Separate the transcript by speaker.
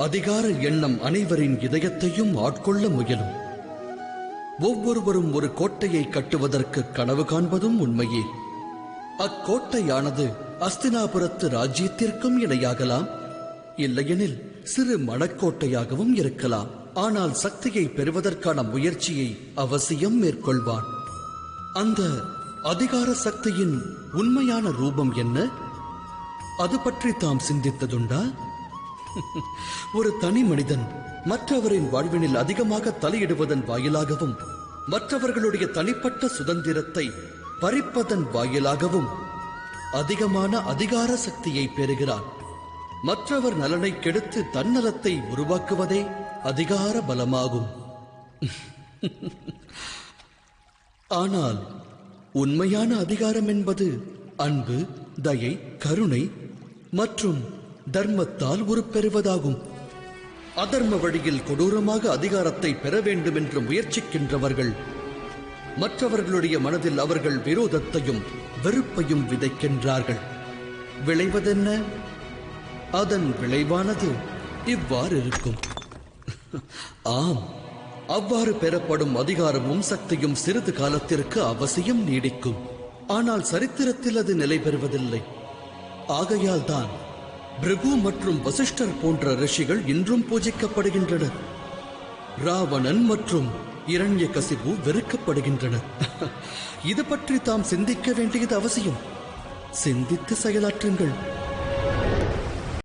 Speaker 1: அதிகார எண்ணம் அனைவரின் இதயத்தையும் ஆட்கொள்ள முயலும். ஒவ்வொருவரும் ஒரு கோட்டையை கட்டுவதற்கு கனவு காண்பதும் உண்மையே. அக்கோட்டையானது அஸ்தினாபுரத்து ராஜ்யத்திற்கும் இணையாகலாம், இல்லையெனில் சிறு மணக்கோட்டையாகவும் இருக்கலாம். ஆனால் சக்தியை பெறுவதற்கான முயற்சியை அவசியம் மேற்கொள்வான். அந்த அதிகார சக்தியின் உண்மையான ரூபம் என்ன? அது பற்றி தாம் சிந்தித்ததுண்டா? ஒரு தனி மனிதன் மற்றவரின் வாழ்வினில் அதிகமாக தலையிடுவதன் வாயிலாகவும் மற்றவர்களுடைய தனிப்பட்ட சுதந்திரத்தை பறிப்பதன் வாயிலாகவும் அதிகமான அதிகார சக்தியை பெறுகிறான். மற்றவர் நலனை கெடுத்து தன்னலத்தை உருவாக்குவதே அதிகார பலமாகும். ஆனால் உண்மையான அதிகாரம் என்பது அன்பு, தயை, கருணை மற்றும் தர்மத்தால் உருப்பெறுவதாகும். அதர்ம வழியில் கொடூரமாக அதிகாரத்தை பெற வேண்டும் என்று முயற்சிக்கின்றவர்கள் மற்றவர்களுடைய மனதில் அவர்கள் விரோதத்தையும் வெறுப்பையும் விதைக்கின்றார்கள். விளைவதென்ன? அதன் விளைவானது இவ்வாறு இருக்கும். ஆம், அவ்வாறு பெறப்படும் அதிகாரமும் சக்தியும் சிறிது காலத்திற்கு அவசியம் நீடிக்கும். ஆனால் சரித்திரத்தில் அது நிலை பெறுவதில்லை. ஆகையால் தான் பிருகு மற்றும் வசிஷ்டர் போன்ற ரிஷிகள் இன்றும் பூஜிக்கப்படுகின்றனர். ராவணன் மற்றும் இரண்யகசிபு வெறுக்கப்படுகின்றனர். இது பற்றி தாம் சிந்திக்க வேண்டியது அவசியம். சிந்தித்து செயலாற்றுங்கள்.